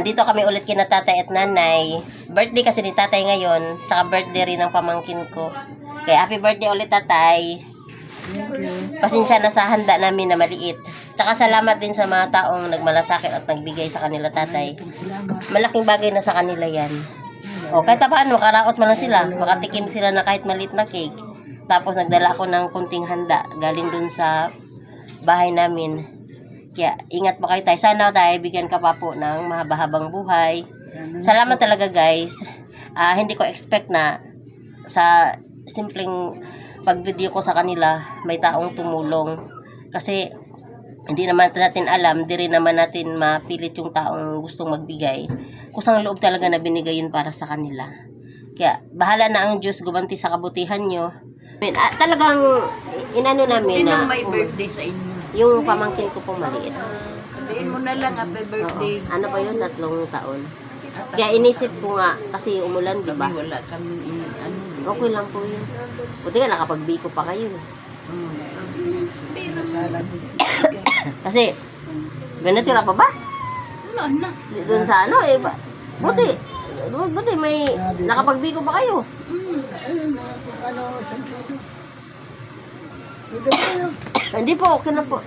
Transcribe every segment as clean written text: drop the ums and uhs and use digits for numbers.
andito kami ulit kina tatay at nanay. Birthday kasi ni tatay ngayon, tsaka birthday rin ng pamangkin ko. Kaya happy birthday ulit tatay. Pasensya na sa handa namin na maliit. Tsaka salamat din sa mga taong nagmalasakit at nagbigay sa kanila tatay. Malaking bagay na sa kanila yan. O kahit paano, makaraos man lang sila. Makatikim sila na kahit maliit na cake. Tapos nagdala ako ng kunting handa galing dun sa bahay namin. Kaya ingat pa kayo tayo. Sana tayo bigyan ka pa po ng mahaba-habang buhay. Salamat talaga guys. Hindi ko expect na sa simpleng pag-video ko sa kanila may taong tumulong. Kasi hindi naman natin alam, di rin naman natin mapilit yung taong gustong magbigay. Kusang loob talaga na binigay yun para sa kanila. Kaya bahala na ang Diyos gumanti sa kabutihan nyo. Talagang inano namin na may birthday sa inyo. yung pamangkin ko pong maliit. Sabihin mo na lang happy birthday. Ano pa yun? 3 taon. Kaya inisip ko nga, kasi umulan, di ba? Wala kami Okay lang po yun. Buti nga, nakapag-biko pa kayo. Kasi, may natira pa ba? Wala na. Doon sa ano, buti may nakapag-biko pa kayo. Ano, isang kilo. Ito po yun. Hindi po, okay na po.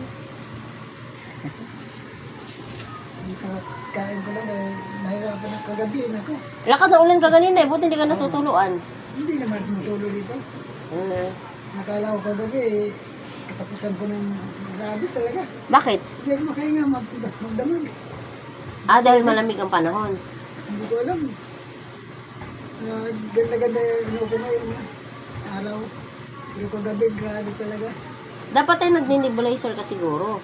Kain ko lang eh, nahirapan ng kagabi ako. Lakas na ulan ka ganina eh, buti hindi ka natutuluan. Hindi naman tumutuloy dito. Nakala ko kagabi eh, katapusan ko ng grabe talaga. Bakit? Hindi ako makahinga magdamag. Dahil malamig ang panahon. Hindi ko alam. Ganda-ganda yung ko ngayon. Araw. Pero kagabi, grabe talaga. Dapat ay nag-nebulizer ka siguro.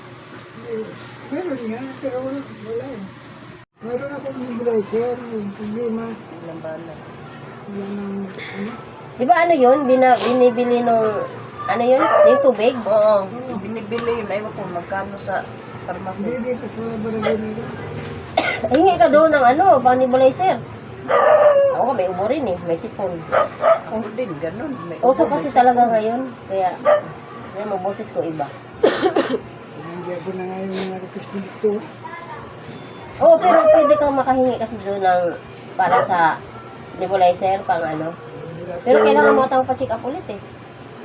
Meron nga, pero wala eh. Meron akong nebulizer, yung problema. Lambala. Wala nang, ano? Di ba ano yun? Binibili nung, ano yun? Yung tubig? Oo. Binibili yun. Ayaw ko magkano sa Hindi pharmacy. dito sa barangay nito. Hingi ka doon ng ano, pang nebulizer. Ako may ubo rin eh, may sipon. Ako din, ganun. May Uso kasi talaga ngayon, kaya maboses ko iba. Hindi ako na ngayon mga request dito. Oo, pero pwede kang makahingi kasi doon ng para sa nebulizer, pang ano. Pero kailangan mo tayong pa-check up ulit eh.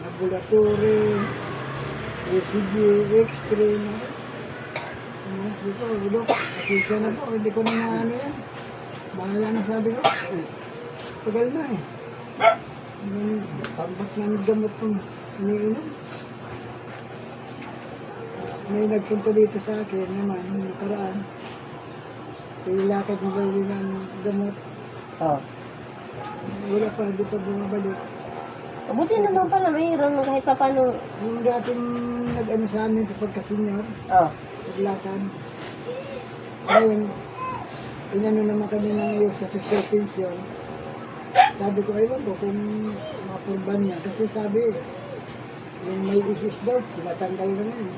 Laboratory, ECG, X-ray na. Dito, pasensya na po, hindi ko na ano yan. Bahala na sabi ko. Tagal na eh. Tambak na ng gamot kong iniinom. May nagpunta dito sa akin naman, yung nakaraan. Ilakad mo ba ng gamot? Oo. Wala pa, hindi pa bumabalik. Mabuti naman pala, mayroon kahit pa paano. Yung dating nag-ano sa amin sa pagkasenyor, Oo. naglakad. Ngayon, inano naman kami ng iyo sa social pension. Sabi ko, ayun ko kung mapurban niya. Kasi sabi, yung may isis daw, tinatanggal na yun.